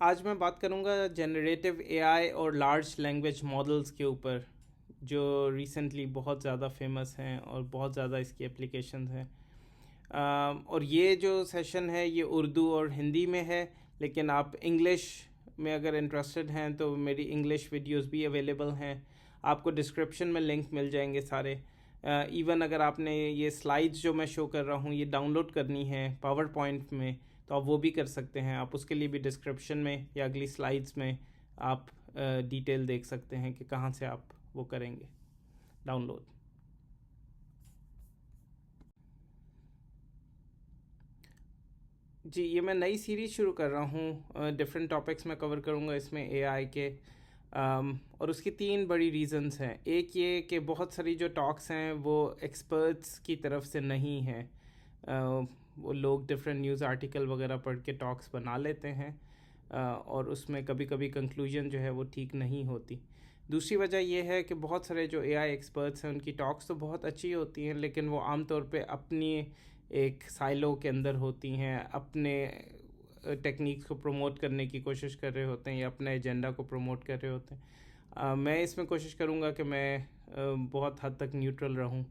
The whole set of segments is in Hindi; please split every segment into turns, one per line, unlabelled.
आज मैं बात करूंगा जनरेटिव एआई और लार्ज लैंग्वेज मॉडल्स के ऊपर, जो रिसेंटली बहुत ज़्यादा फेमस हैं और बहुत ज़्यादा इसकी एप्लीकेशंस हैं। और ये जो सेशन है ये उर्दू और हिंदी में है, लेकिन आप इंग्लिश में अगर इंटरेस्टेड हैं तो मेरी इंग्लिश वीडियोस भी अवेलेबल हैं। आपको डिस्क्रिप्शन में लिंक मिल जाएंगे सारे। इवन अगर आपने ये स्लाइड्स जो मैं शो कर रहा हूँ ये डाउनलोड करनी है पावर पॉइंट में, तो आप वो भी कर सकते हैं। आप उसके लिए भी डिस्क्रिप्शन में या अगली स्लाइड्स में आप डिटेल देख सकते हैं कि कहाँ से आप वो करेंगे डाउनलोड। जी, ये मैं नई सीरीज़ शुरू कर रहा हूँ। डिफरेंट टॉपिक्स मैं कवर करूँगा इसमें एआई के। और उसकी तीन बड़ी रीज़न्स हैं। एक ये कि बहुत सारी जो टॉक्स हैं वो एक्सपर्ट्स की तरफ से नहीं हैं। वो लोग डिफरेंट न्यूज़ आर्टिकल वगैरह पढ़ के टॉक्स बना लेते हैं, और उसमें कभी कभी कंक्लूजन जो है वो ठीक नहीं होती। दूसरी वजह यह है कि बहुत सारे जो एआई एक्सपर्ट्स हैं उनकी टॉक्स तो बहुत अच्छी होती हैं, लेकिन वो आमतौर पे अपनी एक साइलो के अंदर होती हैं, अपने टेक्निक्स को प्रमोट करने की कोशिश कर रहे होते हैं या अपने एजेंडा को प्रमोट कर रहे होते हैं। मैं इसमें कोशिश करूँगा कि मैं बहुत हद तक न्यूट्रल रहूँ।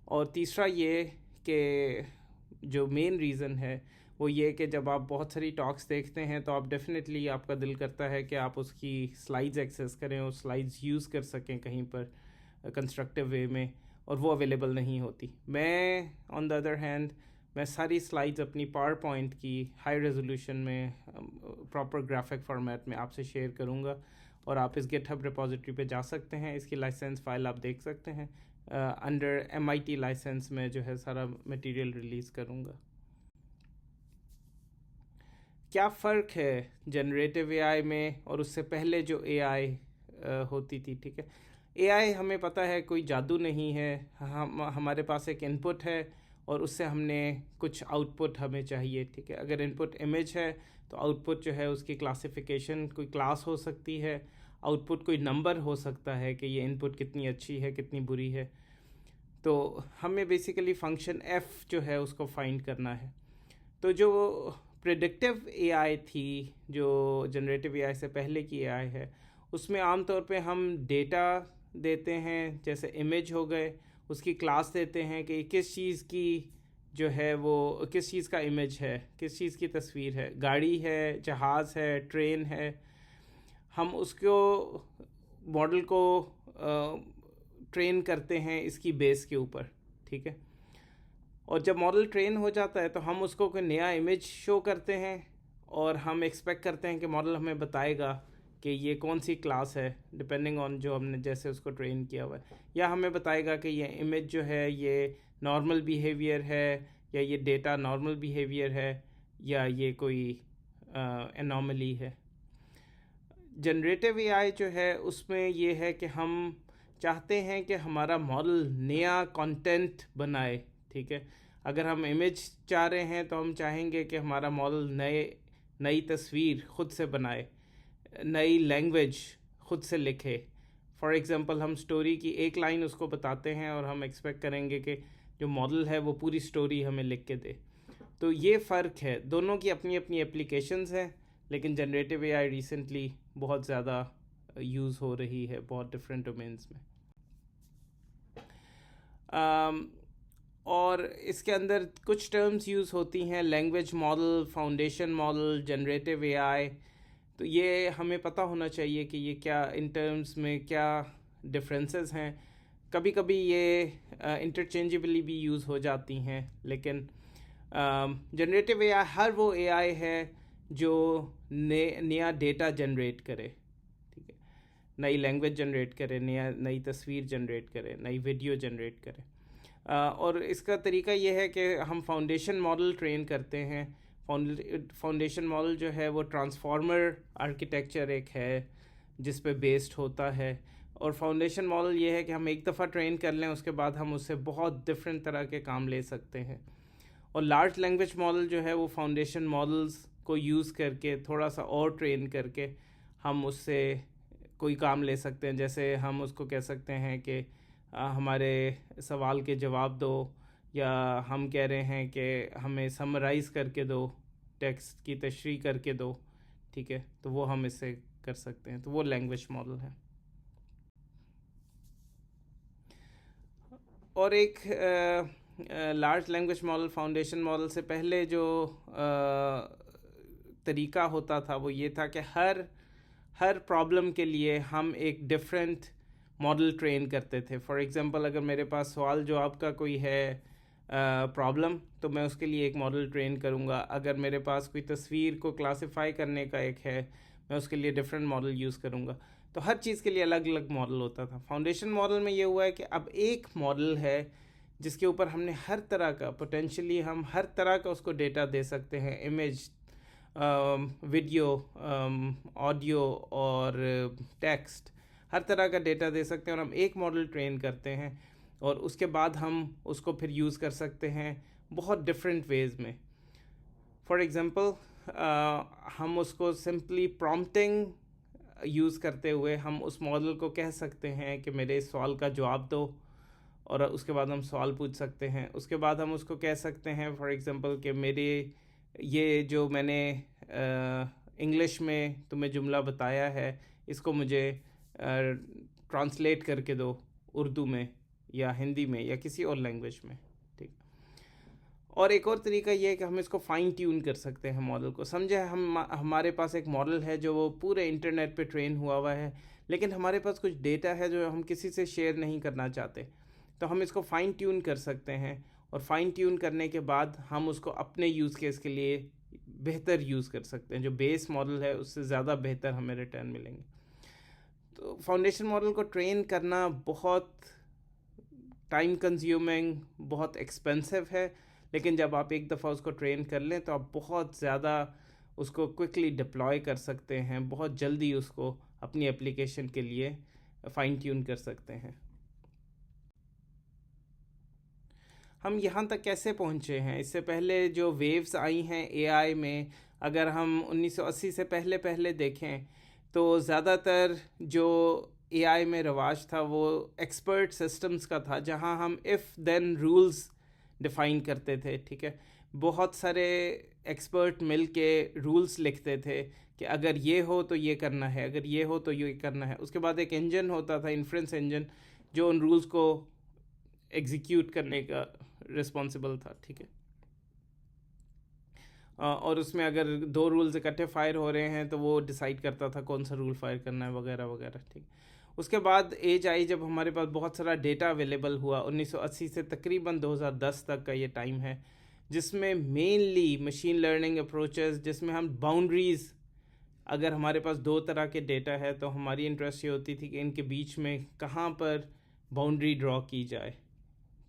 और तीसरा ये कि जो मेन रीज़न है वो ये कि जब आप बहुत सारी टॉक्स देखते हैं तो आप डेफिनेटली आपका दिल करता है कि आप उसकी स्लाइड्स एक्सेस करें और स्लाइड्स यूज़ कर सकें कहीं पर कंस्ट्रक्टिव वे में, और वो अवेलेबल नहीं होती। मैं ऑन द अदर हैंड मैं सारी स्लाइड्स अपनी पावर पॉइंट की हाई रेजोल्यूशन में प्रॉपर ग्राफिक फॉर्मेट में आपसे शेयर करूँगा, और आप इस गिटहब रिपॉजिटरी पे जा सकते हैं। इसकी लाइसेंस फाइल आप देख सकते हैं। अंडर MIT लाइसेंस में जो है सारा मटेरियल रिलीज़ करूँगा। क्या फ़र्क है जनरेटिव एआई में और उससे पहले जो एआई होती थी? ठीक है, एआई हमें पता है कोई जादू नहीं है। हम हमारे पास एक इनपुट है और उससे हमने कुछ आउटपुट हमें चाहिए। ठीक है, अगर इनपुट इमेज है तो आउटपुट जो है उसकी क्लासिफिकेशन कोई क्लास हो सकती है, आउटपुट कोई नंबर हो सकता है कि ये इनपुट कितनी अच्छी है कितनी बुरी है। तो हमें बेसिकली फंक्शन एफ जो है उसको फाइंड करना है। तो जो प्रिडिक्टिव एआई थी, जो जनरेटिव एआई से पहले की एआई है, उसमें आमतौर पे हम डेटा देते हैं, जैसे इमेज हो गए, उसकी क्लास देते हैं कि किस चीज़ की जो है वो किस चीज़ का इमेज है, किस चीज़ की तस्वीर है, गाड़ी है, जहाज़ है, ट्रेन है। हम उसको मॉडल को ट्रेन करते हैं इसकी बेस के ऊपर। ठीक है, और जब मॉडल ट्रेन हो जाता है तो हम उसको कोई नया इमेज शो करते हैं और हम एक्सपेक्ट करते हैं कि मॉडल हमें बताएगा कि ये कौन सी क्लास है, डिपेंडिंग ऑन जो हमने जैसे उसको ट्रेन किया हुआ है। या हमें बताएगा कि ये इमेज जो है ये नॉर्मल बिहेवियर है, या ये डेटा नॉर्मल बिहेवियर है, या ये कोई एनॉमली है। जनरेटिव एआई जो है उसमें ये है कि हम चाहते हैं कि हमारा मॉडल नया कंटेंट बनाए। ठीक है, अगर हम इमेज चाह रहे हैं तो हम चाहेंगे कि हमारा मॉडल नई तस्वीर खुद से बनाए, नई लैंग्वेज खुद से लिखे। फॉर एग्ज़ाम्पल हम स्टोरी की एक लाइन उसको बताते हैं और हम एक्सपेक्ट करेंगे कि जो मॉडल है वो पूरी स्टोरी हमें लिख के दे। तो ये फ़र्क है, दोनों की अपनी अपनी एप्लीकेशंस हैं, लेकिन जनरेटिव एआई रिसेंटली बहुत ज़्यादा यूज़ हो रही है बहुत डिफरेंट डोमेन्स में। और इसके अंदर कुछ टर्म्स यूज़ होती हैं, language model, foundation model, generative AI. तो ये हमें पता होना चाहिए कि ये क्या इन टर्म्स में क्या डिफरेंसेस हैं। कभी कभी ये इंटरचेंजेबली भी यूज़ हो जाती हैं, लेकिन जनरेटिव एआई हर वो एआई है जो नया डेटा जनरेट करे। ठीक है, नई लैंग्वेज जनरेट करे, नई तस्वीर जनरेट करे, नई वीडियो जनरेट करे। और इसका तरीका ये है कि हम फाउंडेशन मॉडल ट्रेन करते हैं। फाउंडेशन मॉडल जो है वो ट्रांसफॉर्मर आर्किटेक्चर एक है जिस पे बेस्ड होता है। और फाउंडेशन मॉडल ये है कि हम एक दफ़ा ट्रेन कर लें, उसके बाद हम उससे बहुत डिफरेंट तरह के काम ले सकते हैं। और लार्ज लैंग्वेज मॉडल जो है वो फाउंडेशन मॉडल्स को यूज़ करके थोड़ा सा और ट्रेन करके हम उससे कोई काम ले सकते हैं। जैसे हम उसको कह सकते हैं कि हमारे सवाल के जवाब दो, या हम कह रहे हैं कि हमें समराइज़ करके दो, टेक्स्ट की तशरीह करके दो। ठीक है, तो वो हम इससे कर सकते हैं, तो वो लैंग्वेज मॉडल है। और एक large language model foundation model से पहले जो तरीका होता था वो ये था कि हर प्रॉब्लम के लिए हम एक डिफरेंट मॉडल ट्रेन करते थे। फॉर एग्जांपल, अगर मेरे पास सवाल जवाब का कोई है प्रॉब्लम, तो मैं उसके लिए एक मॉडल ट्रेन करूँगा। अगर मेरे पास कोई तस्वीर को क्लासिफाई करने का एक है, मैं उसके लिए डिफरेंट मॉडल यूज़ करूँगा। तो हर चीज़ के लिए अलग अलग मॉडल होता था। फाउंडेशन मॉडल में ये हुआ है कि अब एक मॉडल है जिसके ऊपर हमने हर तरह का, पोटेंशियली हम हर तरह का उसको डेटा दे सकते हैं, इमेज, वीडियो, ऑडियो और टेक्स्ट, हर तरह का डेटा दे सकते हैं। और हम एक मॉडल ट्रेन करते हैं और उसके बाद हम उसको फिर यूज़ कर सकते हैं बहुत डिफरेंट वेज़ में। फॉर एग्ज़ाम्पल, हम उसको सिंपली प्रॉम्प्टिंग यूज़ करते हुए हम उस मॉडल को कह सकते हैं कि मेरे इस सवाल का जवाब दो, और उसके बाद हम सवाल पूछ सकते हैं। उसके बाद हम उसको कह सकते हैं फॉर एग्ज़ाम्पल कि मेरे ये जो मैंने इंग्लिश में तुम्हें जुमला बताया है, इसको मुझे ट्रांसलेट करके दो उर्दू में या हिंदी में या किसी और लैंग्वेज में, ठीक। और एक और तरीका ये है कि हम इसको फ़ाइन ट्यून कर सकते हैं मॉडल को। समझे हमारे पास एक मॉडल है जो वो पूरे इंटरनेट पे ट्रेन हुआ है, लेकिन हमारे पास कुछ डेटा है जो हम किसी से शेयर नहीं करना चाहते, तो हम इसको फ़ाइन ट्यून कर सकते हैं। और फ़ाइन ट्यून करने के बाद हम उसको अपने यूज़ केस के लिए बेहतर यूज़ कर सकते हैं। जो बेस मॉडल है उससे ज़्यादा बेहतर हमें रिटर्न मिलेंगे। तो फाउंडेशन मॉडल को ट्रेन करना बहुत टाइम कंज्यूमिंग, बहुत एक्सपेंसिव है, लेकिन जब आप एक दफ़ा उसको ट्रेन कर लें तो आप बहुत ज़्यादा उसको क्विकली डिप्लॉय कर सकते हैं, बहुत जल्दी उसको अपनी एप्लीकेशन के लिए फ़ाइन ट्यून कर सकते हैं। हम यहाँ तक कैसे पहुँचे हैं? इससे पहले जो वेव्स आई हैं एआई में, अगर हम 1980 से पहले देखें तो ज़्यादातर जो एआई में रवाज था वो एक्सपर्ट सिस्टम्स का था, जहाँ हम इफ़ देन रूल्स डिफ़ाइन करते थे, ठीक है। बहुत सारे एक्सपर्ट मिल के रूल्स लिखते थे कि अगर ये हो तो ये करना है, अगर ये हो तो ये करना है। उसके बाद एक इंजन होता था, इन्फ्रेंस इंजन, जो उन रूल्स को एग्जीक्यूट करने का रिस्पॉन्सिबल था, ठीक है। और उसमें अगर 2 रूल्स इकट्ठे फायर हो रहे हैं तो वो डिसाइड करता था कौन सा रूल फायर करना है, वगैरह वगैरह, ठीक। उसके बाद एज आई जब हमारे पास बहुत सारा डेटा अवेलेबल हुआ, 1980 से तकरीबन 2010 तक का ये टाइम है, जिसमें मेनली मशीन लर्निंग अप्रोचेस, जिसमें हम बाउंड्रीज़, अगर हमारे पास 2 तरह के डेटा है तो हमारी इंटरेस्ट ये होती थी कि इनके बीच में कहाँ पर बाउंड्री ड्रॉ की जाए।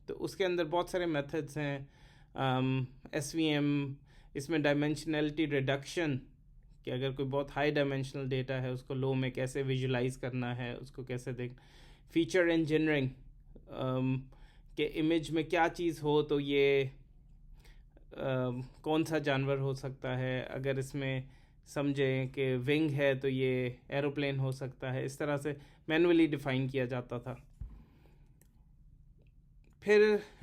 तो उसके अंदर बहुत सारे मेथड्स हैं, SVM, इसमें डायमेंशनलिटी रिडक्शन, कि अगर कोई बहुत हाई डायमेंशनल डेटा है उसको लो में कैसे विजुलाइज करना है, उसको कैसे देख, फीचर इंजीनियरिंग, कि इमेज में क्या चीज़ हो तो ये कौन सा जानवर हो सकता है, अगर इसमें समझें कि विंग है तो ये एरोप्लेन हो सकता है। इस तरह से मैनुअली डिफ़ाइन किया जाता था। फिर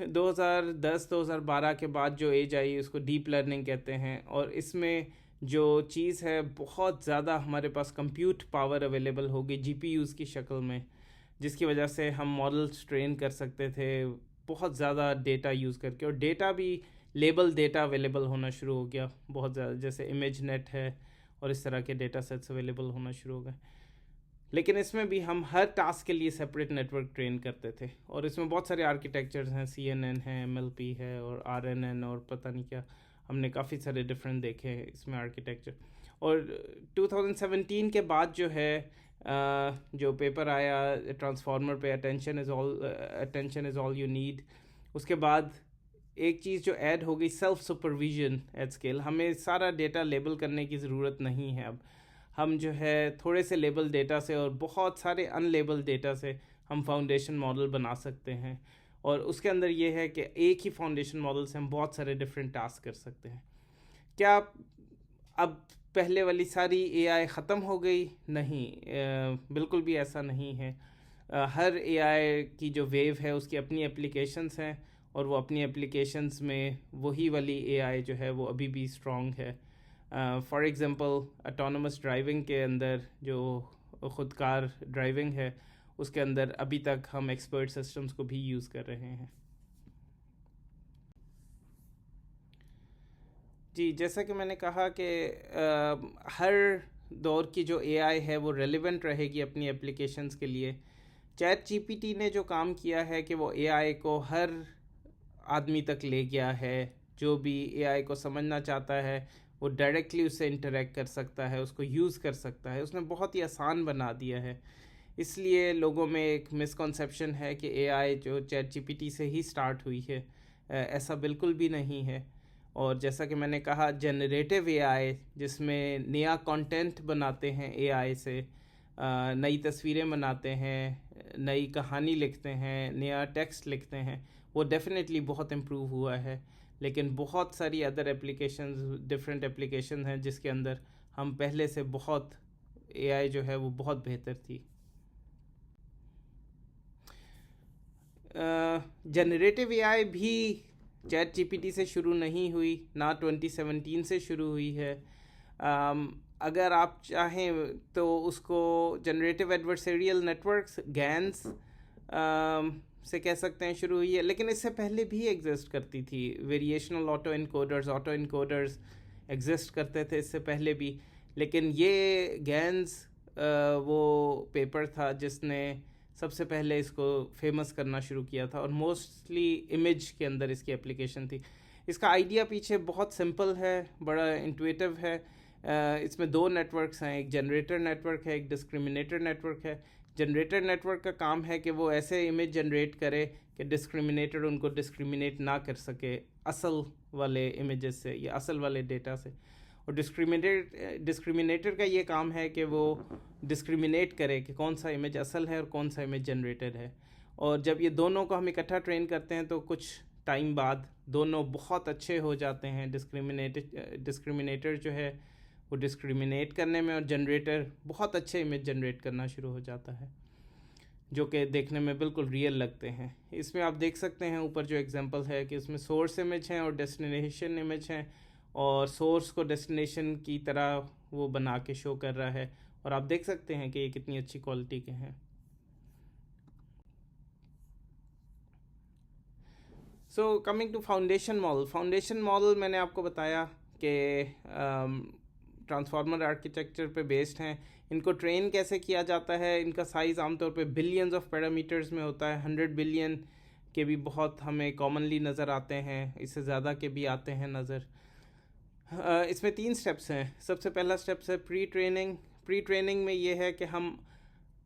2010-2012 के बाद जो एज आई उसको डीप लर्निंग कहते हैं, और इसमें जो चीज़ है बहुत ज़्यादा हमारे पास कंप्यूट पावर अवेलेबल होगी GPUs की शक्ल में, जिसकी वजह से हम मॉडल्स ट्रेन कर सकते थे बहुत ज़्यादा डेटा यूज़ करके। और डेटा भी लेबल डेटा अवेलेबल होना शुरू हो गया बहुत ज़्यादा, जैसे इमेज नेट है और इस तरह के डेटा सेट्स अवेलेबल होना शुरू हो गए। लेकिन इसमें भी हम हर टास्क के लिए सेपरेट नेटवर्क ट्रेन करते थे, और इसमें बहुत सारे आर्किटेक्चर्स हैं, CNN है, MLP है और RNN और पता नहीं क्या, हमने काफ़ी सारे डिफरेंट देखे हैं इसमें आर्किटेक्चर। और 2017 के बाद जो है जो पेपर आया ट्रांसफार्मर पे, attention is all you need, उसके बाद एक चीज़ जो ऐड हो गई, सेल्फ सुपरविजन एट स्केल। हमें सारा डेटा लेबल करने की ज़रूरत नहीं है अब। हम जो है थोड़े से लेबल डेटा से और बहुत सारे अनलेबल डेटा से हम फाउंडेशन मॉडल बना सकते हैं, और उसके अंदर ये है कि एक ही फाउंडेशन मॉडल से हम बहुत सारे डिफरेंट टास्क कर सकते हैं। क्या अब पहले वाली सारी AI ख़त्म हो गई? नहीं, बिल्कुल भी ऐसा नहीं है। हर AI की जो वेव है उसकी अपनी एप्लीकेशंस हैं, और वो अपनी एप्लीकेशंस में वही वाली AI जो है वो अभी भी स्ट्रॉन्ग है। फॉर एग्ज़ाम्पल ऑटोनमस ड्राइविंग के अंदर जो ख़ुदकार ड्राइविंग है उसके अंदर अभी तक हम एक्सपर्ट सिस्टम्स को भी यूज़ कर रहे हैं। जी, जैसा कि मैंने कहा कि हर दौर की जो एआई है वो रेलेवेंट रहेगी अपनी एप्लीकेशंस के लिए। चैट जीपीटी ने जो काम किया है कि वो एआई को हर आदमी तक ले गया है। जो भी एआई को समझना चाहता है वो डायरेक्टली उससे इंटरेक्ट कर सकता है, उसको यूज़ कर सकता है। उसने बहुत ही आसान बना दिया है। इसलिए लोगों में एक मिसकॉन्सेप्शन है कि एआई जो चैट जीपीटी से ही स्टार्ट हुई है। ऐसा बिल्कुल भी नहीं है। और जैसा कि मैंने कहा, जनरेटिव एआई जिसमें नया कंटेंट बनाते हैं एआई से, नई तस्वीरें बनाते हैं, नई कहानी लिखते हैं, नया टेक्स्ट लिखते हैं, वो डेफिनेटली बहुत इम्प्रूव हुआ है। लेकिन बहुत सारी अदर एप्लीकेशंस, डिफरेंट एप्लीकेशन हैं जिसके अंदर हम पहले से बहुत एआई जो है वो बहुत बेहतर थी। जनरेटिव एआई भी चैट जीपीटी से शुरू नहीं हुई, ना 2017 से शुरू हुई है। अगर आप चाहें तो उसको जनरेटिव एडवर्सरियल नेटवर्क्स गैन्स से कह सकते हैं शुरू हुई है, लेकिन इससे पहले भी एग्जिस्ट करती थी। वेरिएशनल ऑटो इनकोडर्स एग्जिस्ट करते थे इससे पहले भी। लेकिन ये गैन्स वो पेपर था जिसने सबसे पहले इसको फेमस करना शुरू किया था और मोस्टली इमेज के अंदर इसकी एप्लीकेशन थी। इसका आइडिया पीछे बहुत सिंपल है, बड़ा इंट्यूटिव है। इसमें दो नेटवर्क्स हैं, एक जनरेटर नेटवर्क है, एक डिस्क्रिमिनेटर नेटवर्क है। जनरेटर नेटवर्क का काम है कि वो ऐसे इमेज जनरेट करे कि डिस्क्रिमिनेटर उनको डिस्क्रिमिनेट ना कर सके असल वाले इमेजेस से या असल वाले डेटा से। और डिस्क्रिमिनेटर का ये काम है कि वो डिस्क्रिमिनेट करे कि कौन सा इमेज असल है और कौन सा इमेज जनरेटेड है। और जब ये दोनों को हम इकट्ठा ट्रेन करते हैं तो कुछ टाइम बाद दोनों बहुत अच्छे हो जाते हैं। डिस्क्रिमिनेटर जो है वो डिस्क्रिमिनेट करने में, और जनरेटर बहुत अच्छे इमेज जनरेट करना शुरू हो जाता है जो कि देखने में बिल्कुल रियल लगते हैं। इसमें आप देख सकते हैं ऊपर जो एग्जांपल है कि उसमें सोर्स इमेज हैं और डेस्टिनेशन इमेज हैं, और सोर्स को डेस्टिनेशन की तरह वो बना के शो कर रहा है। और आप देख सकते हैं कि ये कितनी अच्छी क्वालिटी के हैं। So coming to foundation model मैंने आपको बताया कि ट्रांसफार्मर आर्किटेक्चर पे बेस्ड हैं। इनको ट्रेन कैसे किया जाता है, इनका साइज़ आमतौर पे बिलियंस ऑफ पैरामीटर्स में होता है। 100 बिलियन के भी बहुत हमें कॉमनली नज़र आते हैं, इससे ज़्यादा के भी आते हैं नज़र। इसमें 3 स्टेप्स हैं। सबसे पहला स्टेप्स है प्री ट्रेनिंग में ये है कि हम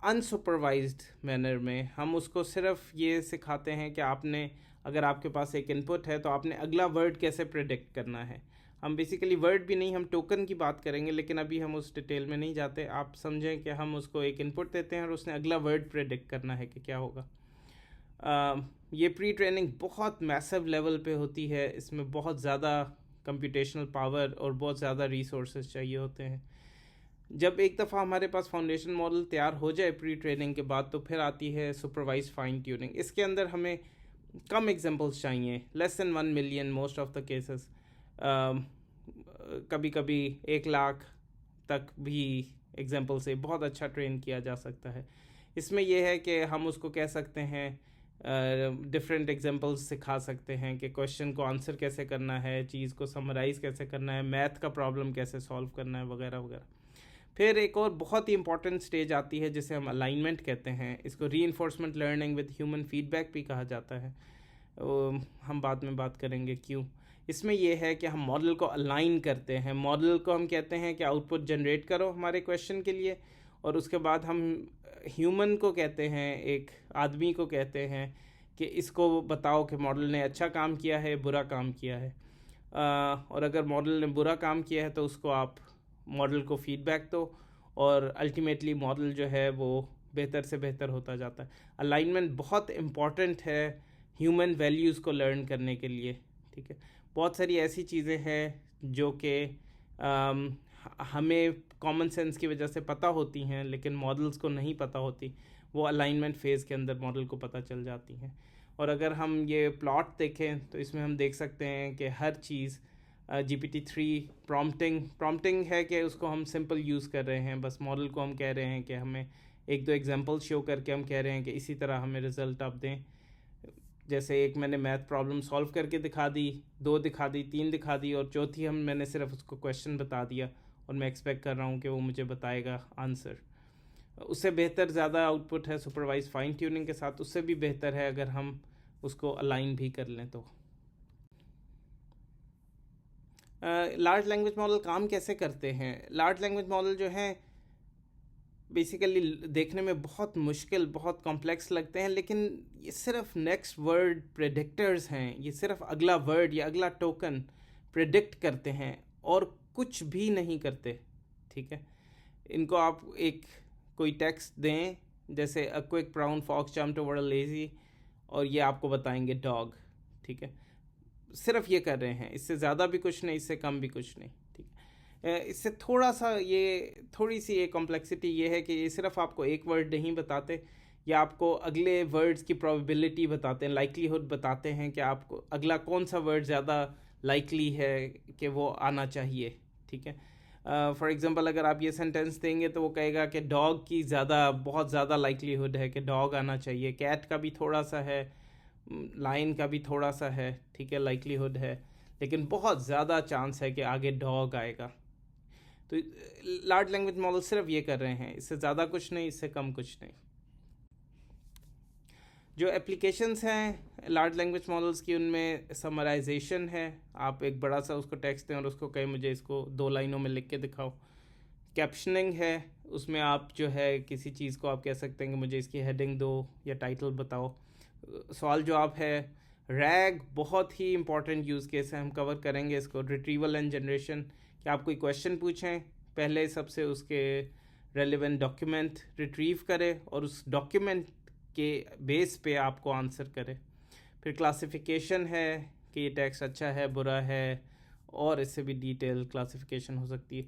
अनसुपरवाइज्ड मैनर में हम उसको सिर्फ ये सिखाते हैं कि आपने, अगर आपके पास एक इनपुट है तो आपने अगला वर्ड कैसे प्रेडिक्ट करना है। हम बेसिकली वर्ड भी नहीं, हम टोकन की बात करेंगे, लेकिन अभी हम उस डिटेल में नहीं जाते। आप समझें कि हम उसको एक इनपुट देते हैं और उसने अगला वर्ड प्रेडिक्ट करना है कि क्या होगा। ये प्री ट्रेनिंग बहुत मैसिव लेवल पे होती है। इसमें बहुत ज़्यादा कंप्यूटेशनल पावर और बहुत ज़्यादा रिसोर्सेज चाहिए होते हैं। जब एक दफ़ा हमारे पास फाउंडेशन मॉडल तैयार हो जाए प्री ट्रेनिंग के बाद, तो फिर आती है सुपरवाइज फाइन ट्यूनिंग। इसके अंदर हमें कम एग्जांपल्स चाहिए, less than 1 million most of the cases. कभी कभी 1 लाख तक भी एग्जांपल से बहुत अच्छा ट्रेन किया जा सकता है। इसमें यह है कि हम उसको कह सकते हैं, डिफरेंट एग्जांपल्स सिखा सकते हैं कि क्वेश्चन को आंसर कैसे करना है, चीज़ को समराइज़ कैसे करना है, मैथ का प्रॉब्लम कैसे सॉल्व करना है, वगैरह वगैरह। फिर एक और बहुत ही इंपॉर्टेंट स्टेज आती है जिसे हम अलाइनमेंट कहते हैं। इसको reinforcement learning with human feedback भी कहा जाता है। हम बाद में बात करेंगे क्यों। इसमें यह है कि हम मॉडल को अलाइन करते हैं। मॉडल को हम कहते हैं कि आउटपुट जनरेट करो हमारे क्वेश्चन के लिए, और उसके बाद हम ह्यूमन को कहते हैं, एक आदमी को कहते हैं कि इसको बताओ कि मॉडल ने अच्छा काम किया है, बुरा काम किया है। और अगर मॉडल ने बुरा काम किया है तो उसको आप मॉडल को फीडबैक दो, और अल्टीमेटली मॉडल जो है वो बेहतर से बेहतर होता जाता है। अलाइनमेंट बहुत इम्पॉर्टेंट है ह्यूमन वैल्यूज़ को लर्न करने के लिए, ठीक है। बहुत सारी ऐसी चीज़ें हैं जो कि हमें कॉमन सेंस की वजह से पता होती हैं, लेकिन मॉडल्स को नहीं पता होती। वो अलाइनमेंट फ़ेज़ के अंदर मॉडल को पता चल जाती हैं। और अगर हम ये प्लॉट देखें तो इसमें हम देख सकते हैं कि हर चीज़ GPT-3 प्रॉम्प्टिंग है कि उसको हम सिंपल यूज़ कर रहे हैं, बस मॉडल को हम कह रहे हैं कि हमें एक दो एग्जांपल शो करके हम कह रहे हैं कि इसी तरह हमें रिज़ल्ट आप दें। जैसे एक मैंने मैथ प्रॉब्लम सॉल्व करके दिखा दी, 2 दिखा दी, 3 दिखा दी, और चौथी मैंने सिर्फ उसको क्वेश्चन बता दिया और मैं एक्सपेक्ट कर रहा हूँ कि वो मुझे बताएगा आंसर। उससे बेहतर ज़्यादा आउटपुट है सुपरवाइज फाइन ट्यूनिंग के साथ, उससे भी बेहतर है अगर हम उसको अलाइन भी कर लें तो। लार्ज लैंग्वेज मॉडल काम कैसे करते हैं? लार्ज लैंग्वेज मॉडल जो हैं बेसिकली देखने में बहुत मुश्किल, बहुत कॉम्प्लेक्स लगते हैं, लेकिन ये सिर्फ नेक्स्ट वर्ड प्रेडिक्टर्स हैं। ये सिर्फ अगला वर्ड या अगला टोकन प्रेडिक्ट करते हैं और कुछ भी नहीं करते, ठीक है। इनको आप एक कोई टेक्स्ट दें, जैसे a quick brown fox jumped over a lazy, और ये आपको बताएंगे डॉग, ठीक है। सिर्फ ये कर रहे हैं, इससे ज़्यादा भी कुछ नहीं, इससे कम भी कुछ नहीं, ठीक है। इससे थोड़ी सी ये कॉम्प्लेक्सिटी ये है कि ये सिर्फ आपको एक वर्ड नहीं बताते, या आपको अगले वर्ड्स की प्रोबेबिलिटी बताते हैं, लाइकलीहुड बताते हैं कि आपको अगला कौन सा वर्ड ज़्यादा लाइकली है कि वो आना चाहिए, ठीक है। फॉर एग्ज़ाम्पल अगर आप ये सेंटेंस देंगे तो वो कहेगा कि डॉग की बहुत ज़्यादा लाइकलीहुड है कि डॉग आना चाहिए, कैट का भी थोड़ा सा है, लाइन का भी थोड़ा सा है, ठीक है, लाइकलीहुड है, लेकिन बहुत ज़्यादा चांस है कि आगे डॉग आएगा। तो लार्ज लैंग्वेज मॉडल सिर्फ ये कर रहे हैं, इससे ज़्यादा कुछ नहीं, इससे कम कुछ नहीं। जो एप्लीकेशंस हैं लार्ज लैंग्वेज मॉडल्स की, उनमें समराइजेशन है। आप एक बड़ा सा उसको टेक्स्ट दें और उसको कहें मुझे इसको 2 लाइनों में लिख के दिखाओ। कैप्शनिंग है, उसमें आप जो है किसी चीज़ को आप कह सकते हैं कि मुझे इसकी हेडिंग दो या टाइटल बताओ। सवाल जवाब है। रैग बहुत ही इंपॉर्टेंट यूज़ केस है, हम कवर करेंगे इसको। रिट्रीवल एंड जनरेशन, कि आप कोई क्वेश्चन पूछें, पहले सबसे उसके रेलिवेंट डॉक्यूमेंट रिट्रीव करे और उस डॉक्यूमेंट के बेस पे आपको आंसर करे। फिर क्लासिफिकेशन है कि ये टेक्स्ट अच्छा है, बुरा है, और इससे भी डिटेल क्लासिफिकेशन हो सकती है।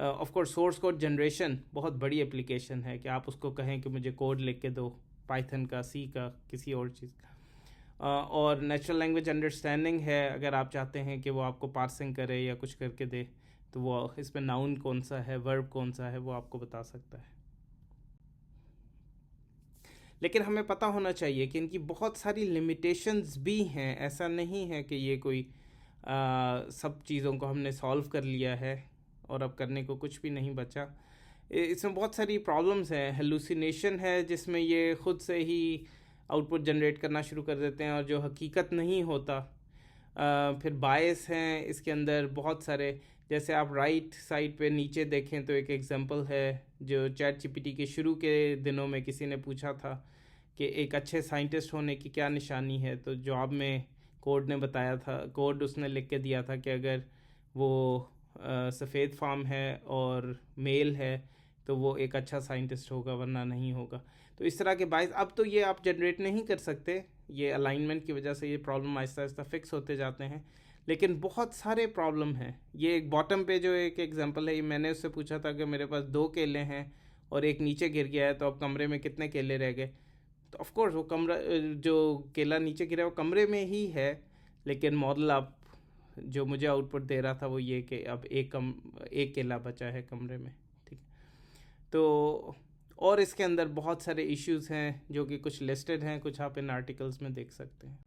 Of course source code generation बहुत बड़ी एप्लीकेशन है कि आप उसको कहें कि मुझे कोड लिख के दो, पाइथन का, सी का, किसी और चीज़ का। और नेचुरल लैंग्वेज अंडरस्टैंडिंग है, अगर आप चाहते हैं कि वो आपको पार्सिंग करे या कुछ करके दे, तो वो इसमें नाउन कौन सा है, वर्ब कौन सा है, वो आपको बता सकता है। लेकिन हमें पता होना चाहिए कि इनकी बहुत सारी लिमिटेशंस भी हैं। ऐसा नहीं है कि ये कोई सब चीज़ों को हमने सॉल्व कर लिया है और अब करने को कुछ भी नहीं बचा। इसमें बहुत सारी प्रॉब्लम्स हैं। हेलुसिनेशन है, जिसमें ये खुद से ही आउटपुट जनरेट करना शुरू कर देते हैं और जो हकीकत नहीं होता। फिर बायस हैं इसके अंदर बहुत सारे। जैसे आप राइट साइड पे नीचे देखें तो एक एग्जांपल है जो चैट जीपीटी के शुरू के दिनों में किसी ने पूछा था कि एक अच्छे साइंटिस्ट होने की क्या निशानी है, तो जवाब में कोड ने बताया था, कोड उसने लिख के दिया था कि अगर वो सफ़ेद फार्म है और मेल है तो वो एक अच्छा साइंटिस्ट होगा, वरना नहीं होगा। तो इस तरह के बायस अब तो ये आप जनरेट नहीं कर सकते, ये अलाइनमेंट की वजह से ये प्रॉब्लम आहिस्ता आहिस्ता फिक्स होते जाते हैं, लेकिन बहुत सारे प्रॉब्लम हैं। ये एक बॉटम पे जो एक एग्जांपल है, ये मैंने उससे पूछा था कि मेरे पास 2 केले हैं और एक नीचे गिर गया है, तो अब कमरे में कितने केले रह गए। तो ऑफ कोर्स वो कमरा, जो केला नीचे गिरा है वो कमरे में ही है, लेकिन मॉडल आप जो मुझे आउटपुट दे रहा था वो ये कि अब एक केला बचा है कमरे में, ठीक है। तो और इसके अंदर बहुत सारे इश्यूज हैं जो कि कुछ लिस्टेड हैं, कुछ आप इन आर्टिकल्स में देख सकते हैं।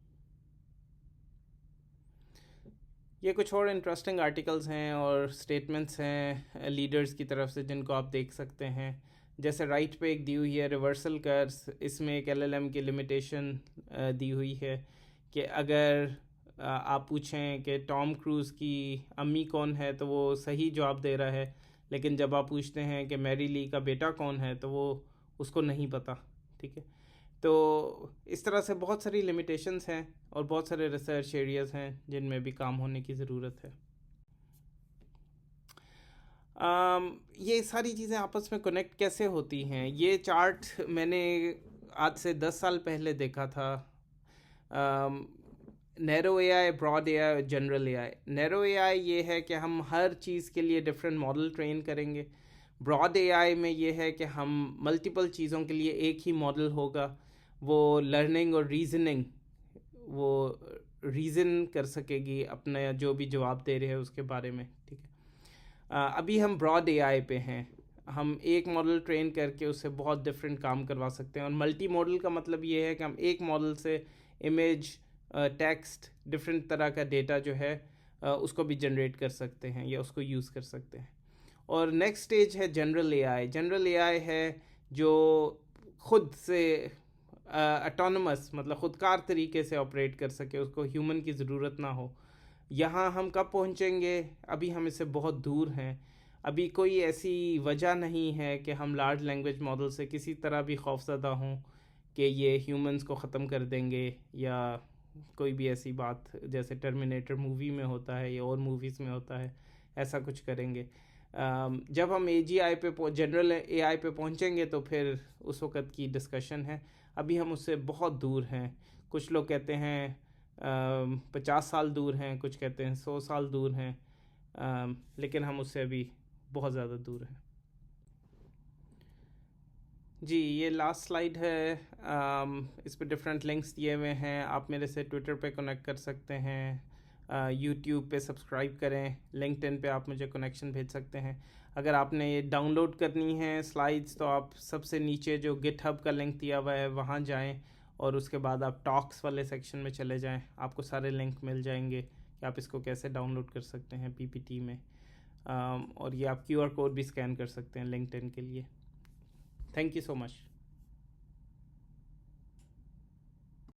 ये कुछ और इंटरेस्टिंग आर्टिकल्स हैं और स्टेटमेंट्स हैं लीडर्स की तरफ से, जिनको आप देख सकते हैं। जैसे राइट पे एक दी हुई है रिवर्सल कर्स, इसमें एक एलएलएम की लिमिटेशन दी हुई है कि अगर आप पूछें कि टॉम क्रूज़ की अम्मी कौन है तो वो सही जवाब दे रहा है, लेकिन जब आप पूछते हैं कि मैरी ली का बेटा कौन है तो वो उसको नहीं पता, ठीक है। तो इस तरह से बहुत सारी लिमिटेशंस हैं और बहुत सारे रिसर्च एरियाज़ हैं जिनमें भी काम होने की ज़रूरत है। ये सारी चीज़ें आपस में कनेक्ट कैसे होती हैं? ये चार्ट मैंने आज से 10 साल पहले देखा था। Narrow AI, broad AI, general AI. Narrow AI ये है कि हम हर चीज़ के लिए डिफरेंट मॉडल ट्रेन करेंगे। ब्रॉड एआई में ये है कि हम मल्टीपल चीज़ों के लिए एक ही मॉडल होगा। वो लर्निंग और रीजनिंग वो रीज़न कर सकेगी अपना जो भी जवाब दे रहे हैं उसके बारे में, ठीक है। अभी हम ब्रॉड एआई पे हैं, हम एक मॉडल ट्रेन करके उससे बहुत डिफरेंट काम करवा सकते हैं। और मल्टी मॉडल का मतलब ये है कि हम एक मॉडल से इमेज, टेक्स्ट, डिफरेंट तरह का डेटा जो है उसको भी जनरेट कर सकते हैं या उसको यूज़ कर सकते हैं। और नेक्स्ट स्टेज है जनरल एआई। जनरल एआई है जो खुद से ऑटोनमस, मतलब खुदकार तरीके से ऑपरेट कर सके, उसको ह्यूमन की ज़रूरत ना हो। यहाँ हम कब पहुँचेंगे, अभी हम इससे बहुत दूर हैं। अभी कोई ऐसी वजह नहीं है कि हम लार्ज लैंग्वेज मॉडल से किसी तरह भी खौफज़दा हों कि ये ह्यूमंस को ख़त्म कर देंगे, या कोई भी ऐसी बात जैसे टर्मिनेटर मूवी में होता है या और मूवीज़ में होता है, ऐसा कुछ करेंगे। जब हम AGI पे, जनरल AI पे पहुँचेंगे तो फिर उस वक़्त की डिस्कशन है। अभी हम उससे बहुत दूर हैं। कुछ लोग कहते हैं 50 साल दूर हैं, कुछ कहते हैं 100 साल दूर हैं, लेकिन हम उससे अभी बहुत ज़्यादा दूर हैं। जी, ये लास्ट स्लाइड है। इस पे डिफरेंट लिंक्स दिए हुए हैं। आप मेरे से ट्विटर पे कनेक्ट कर सकते हैं, यूट्यूब पे सब्सक्राइब करें, लिंक्डइन पे आप मुझे कनेक्शन भेज सकते हैं। अगर आपने ये डाउनलोड करनी है स्लाइड्स तो आप सबसे नीचे जो गिटहब का लिंक दिया हुआ है वहाँ जाएं, और उसके बाद आप टॉक्स वाले सेक्शन में चले जाएं। आपको सारे लिंक मिल जाएंगे कि आप इसको कैसे डाउनलोड कर सकते हैं PPT में। और ये आप QR कोड भी स्कैन कर सकते हैं लिंक्डइन के लिए। Thank you so much.